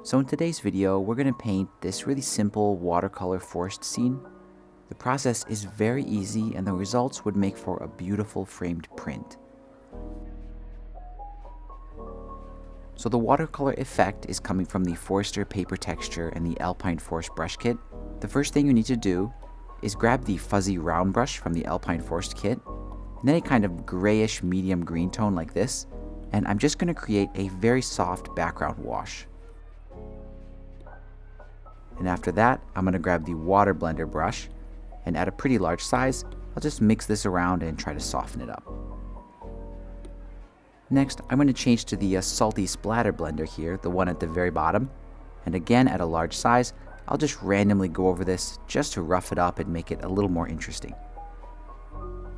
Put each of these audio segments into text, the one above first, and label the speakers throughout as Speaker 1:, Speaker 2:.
Speaker 1: So in today's video, we're going to paint this really simple watercolor forest scene. The process is very easy and the results would make for a beautiful framed print. So the watercolor effect is coming from the Forester paper texture and the Alpine Forest brush kit. The first thing you need to do is grab the fuzzy round brush from the Alpine Forest kit, and then a kind of grayish medium green tone like this, and I'm just going to create a very soft background wash. And after that, I'm going to grab the water blender brush, and at a pretty large size, I'll just mix this around and try to soften it up. Next, I'm going to change to the salty splatter blender here, the one at the very bottom. And again, at a large size, I'll just randomly go over this just to rough it up and make it a little more interesting.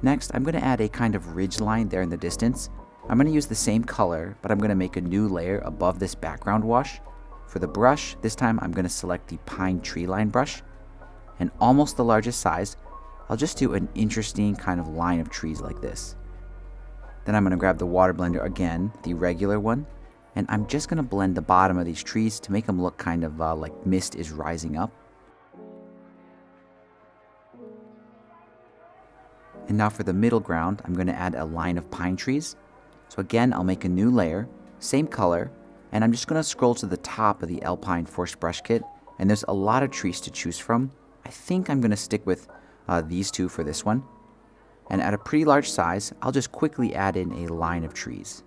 Speaker 1: Next, I'm going to add a kind of ridge line there in the distance. I'm going to use the same color, but I'm going to make a new layer above this background wash. For the brush, this time I'm going to select the pine tree line brush. And almost the largest size, I'll just do an interesting kind of line of trees like this. Then I'm going to grab the water blender again, the regular one, and I'm just going to blend the bottom of these trees to make them look kind of like mist is rising up. And now for the middle ground, I'm going to add a line of pine trees. So again, I'll make a new layer, same color, and I'm just going to scroll to the top of the Alpine Forest brush kit, and there's a lot of trees to choose from. I think I'm going to stick with these two for this one. And at a pretty large size, I'll just quickly add in a line of trees.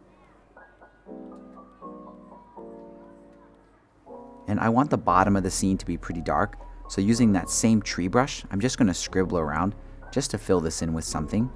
Speaker 1: And I want the bottom of the scene to be pretty dark, so using that same tree brush, I'm just going to scribble around just to fill this in with something.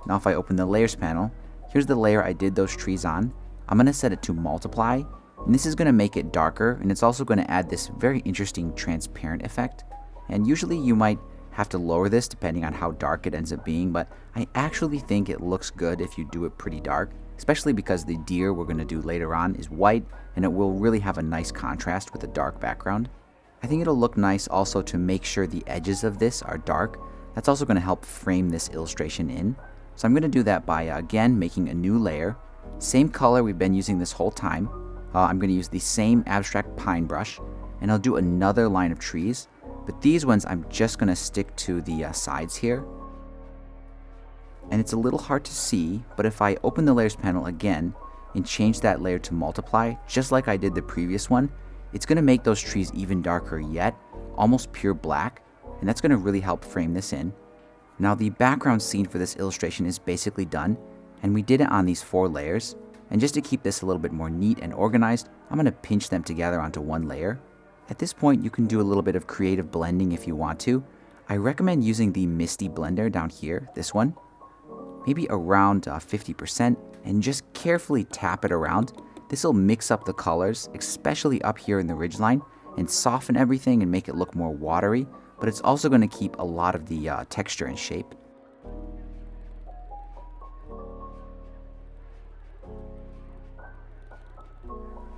Speaker 1: Now if I open the layers panel, here's the layer I did those trees on. I'm going to set it to multiply, and this is going to make it darker, and it's also going to add this very interesting transparent effect. And usually you might have to lower this depending on how dark it ends up being, but I actually think it looks good if you do it pretty dark, especially because the deer we're going to do later on is white, and it will really have a nice contrast with a dark background. I think it'll look nice also to make sure the edges of this are dark. That's also going to help frame this illustration in. So I'm going to do that by again making a new layer, same color we've been using this whole time. I'm going to use the same abstract pine brush, and I'll do another line of trees. But these ones I'm just going to stick to the sides here. And it's a little hard to see, but if I open the layers panel again and change that layer to multiply, just like I did the previous one, it's going to make those trees even darker yet, almost pure black, and that's going to really help frame this in. Now the background scene for this illustration is basically done, and we did it on these 4 layers. And just to keep this a little bit more neat and organized, I'm going to pinch them together onto one layer. At this point, you can do a little bit of creative blending if you want to. I recommend using the Misty blender down here, this one, maybe around 50%, and just carefully tap it around. This will mix up the colors, especially up here in the ridgeline, and soften everything and make it look more watery, but it's also going to keep a lot of the texture and shape.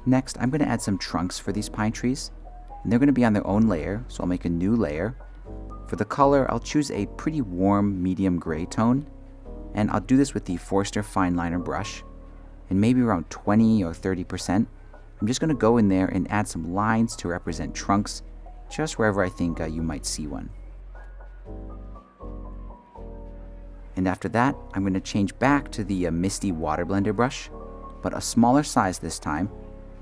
Speaker 1: Next, I'm going to add some trunks for these pine trees. And they're going to be on their own layer, so I'll make a new layer. For the color, I'll choose a pretty warm medium gray tone, and I'll do this with the Forester fine liner brush, and maybe around 20 or 30%. I'm just going to go in there and add some lines to represent trunks, just wherever I think you might see one. And after that, I'm going to change back to the Misty water blender brush, but a smaller size this time.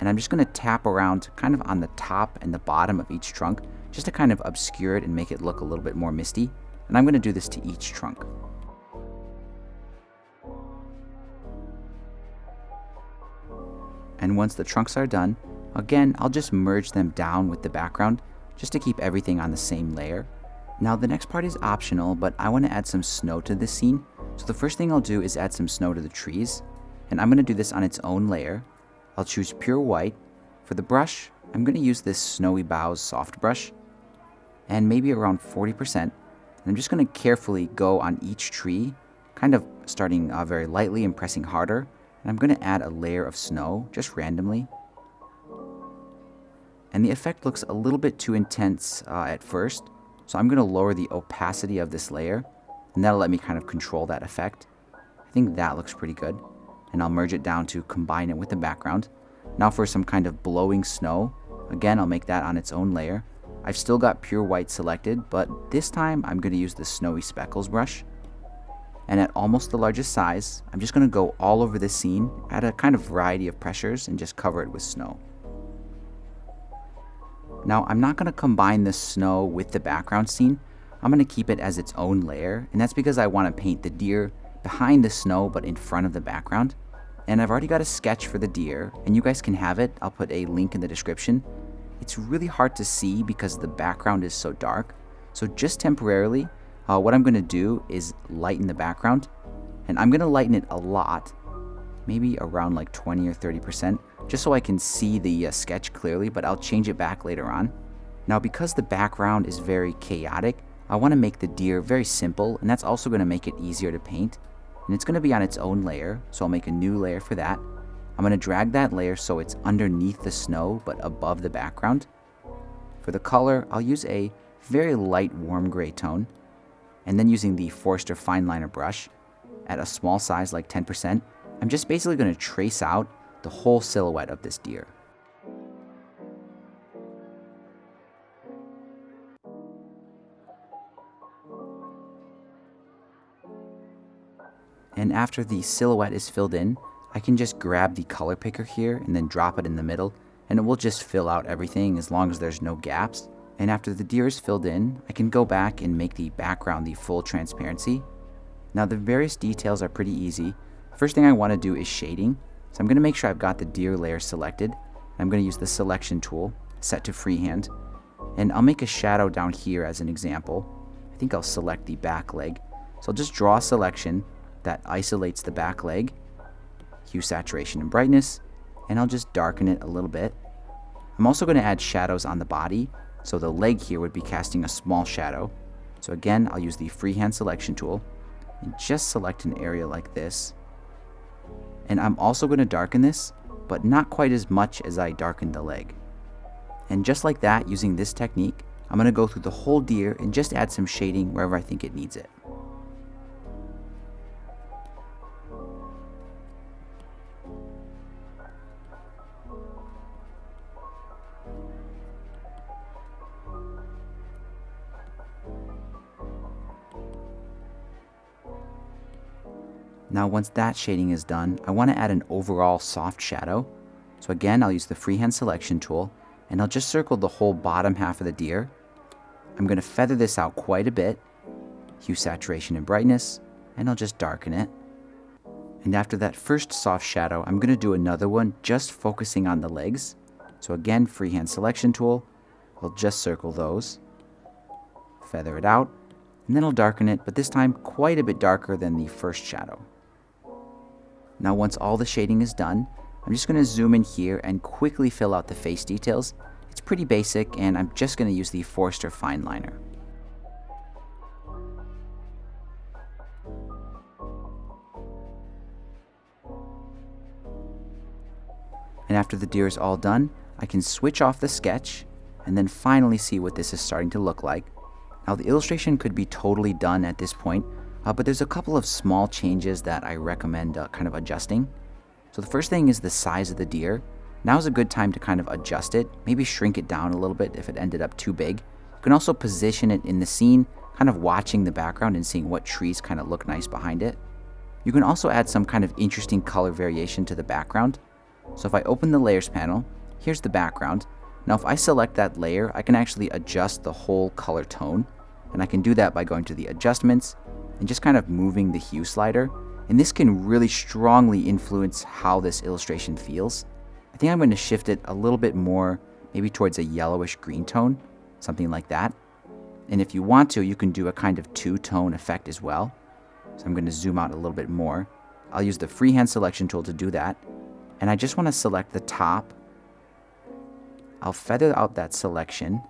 Speaker 1: And I'm just going to tap around kind of on the top and the bottom of each trunk just to kind of obscure it and make it look a little bit more misty. And I'm going to do this to each trunk. And once the trunks are done, again, I'll just merge them down with the background just to keep everything on the same layer. Now the next part is optional, but I want to add some snow to this scene. So the first thing I'll do is add some snow to the trees. And I'm going to do this on its own layer. I'll choose pure white. For the brush, I'm going to use this Snowy Boughs soft brush, and maybe around 40%. And I'm just going to carefully go on each tree, kind of starting very lightly and pressing harder. And I'm going to add a layer of snow, just randomly. And the effect looks a little bit too intense at first, so I'm going to lower the opacity of this layer, and that'll let me kind of control that effect. I think that looks pretty good. And I'll merge it down to combine it with the background. Now for some kind of blowing snow, Again, I'll make that on its own layer. I've still got pure white selected, but this time I'm going to use the Snowy Speckles brush. And at almost the largest size, I'm just going to go all over the scene at a kind of variety of pressures and just cover it with snow. Now, I'm not going to combine the snow with the background scene. I'm going to keep it as its own layer, and that's because I want to paint the deer behind the snow but in front of the background. And I've already got a sketch for the deer, and you guys can have it. I'll put a link in the description. It's really hard to see because the background is so dark. So just temporarily, what I'm going to do is lighten the background, and I'm going to lighten it a lot, maybe around like 20 or 30%, just so I can see the sketch clearly, but I'll change it back later on. Now, because the background is very chaotic, I want to make the deer very simple, and that's also going to make it easier to paint. And it's going to be on its own layer, so I'll make a new layer for that. I'm going to drag that layer so it's underneath the snow but above the background. For the color, I'll use a very light warm gray tone, and then using the Forster Fineliner brush at a small size like 10%, I'm just basically going to trace out the whole silhouette of this deer. And after the silhouette is filled in, I can just grab the color picker here and then drop it in the middle, and it will just fill out everything as long as there's no gaps. And after the deer is filled in, I can go back and make the background the full transparency. Now, the various details are pretty easy. First thing I want to do is shading. So I'm going to make sure I've got the deer layer selected. I'm going to use the selection tool set to freehand, and I'll make a shadow down here as an example. I think I'll select the back leg. So I'll just draw a selection that isolates the back leg, hue, saturation, and brightness, and I'll just darken it a little bit. I'm also going to add shadows on the body, so the leg here would be casting a small shadow. So again, I'll use the freehand selection tool and just select an area like this. And I'm also going to darken this, but not quite as much as I darkened the leg. And just like that, using this technique, I'm going to go through the whole deer and just add some shading wherever I think it needs it. Now, once that shading is done, I want to add an overall soft shadow. So again, I'll use the freehand selection tool, and I'll just circle the whole bottom half of the deer. I'm going to feather this out quite a bit, hue, saturation, and brightness, and I'll just darken it. And after that first soft shadow, I'm going to do another one just focusing on the legs. So again, freehand selection tool, I'll just circle those, feather it out, and then I'll darken it, but this time quite a bit darker than the first shadow. Now, once all the shading is done, I'm just going to zoom in here and quickly fill out the face details. It's pretty basic, and I'm just going to use the Forster Fineliner. And after the deer is all done, I can switch off the sketch and then finally see what this is starting to look like. Now, the illustration could be totally done at this point, but there's a couple of small changes that I recommend kind of adjusting. So the first thing is the size of the deer. Now is a good time to kind of adjust it, maybe shrink it down a little bit if it ended up too big. You can also position it in the scene, kind of watching the background and seeing what trees kind of look nice behind it. You can also add some kind of interesting color variation to the background. So if I open the layers panel, here's the background. Now if I select that layer, I can actually adjust the whole color tone. And I can do that by going to the adjustments and just kind of moving the hue slider. And this can really strongly influence how this illustration feels. I think I'm going to shift it a little bit more, maybe towards a yellowish green tone, something like that. And if you want to, you can do a kind of two-tone effect as well. So I'm going to zoom out a little bit more. I'll use the freehand selection tool to do that. And I just want to select the top. I'll feather out that selection.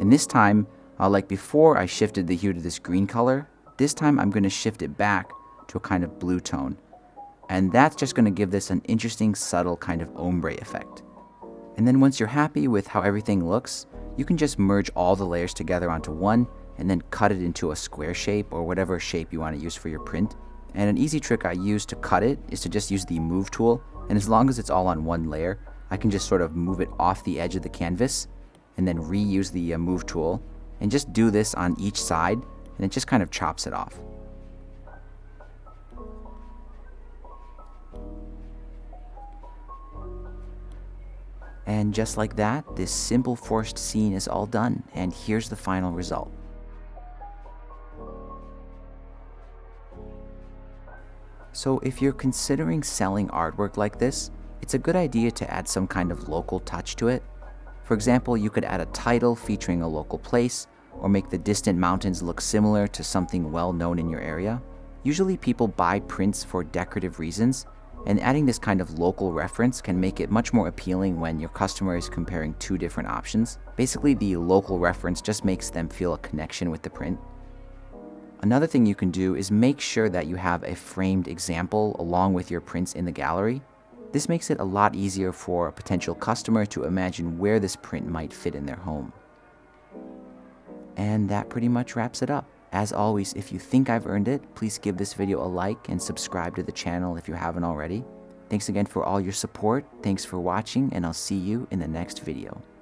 Speaker 1: And this time, like before I shifted the hue to this green color, this time I'm going to shift it back to a kind of blue tone. And that's just going to give this an interesting, subtle kind of ombre effect. And then once you're happy with how everything looks, you can just merge all the layers together onto one and then cut it into a square shape or whatever shape you want to use for your print. And an easy trick I use to cut it is to just use the move tool. And as long as it's all on one layer, I can just sort of move it off the edge of the canvas and then reuse the move tool and just do this on each side, and it just kind of chops it off. And just like that, this simple forest scene is all done, and here's the final result. So if you're considering selling artwork like this, it's a good idea to add some kind of local touch to it. For example, you could add a title featuring a local place, or make the distant mountains look similar to something well known in your area. Usually people buy prints for decorative reasons, and adding this kind of local reference can make it much more appealing when your customer is comparing two different options. Basically, the local reference just makes them feel a connection with the print. Another thing you can do is make sure that you have a framed example along with your prints in the gallery. This makes it a lot easier for a potential customer to imagine where this print might fit in their home. And that pretty much wraps it up. As always, if you think I've earned it, please give this video a like and subscribe to the channel if you haven't already. Thanks again for all your support, thanks for watching, and I'll see you in the next video.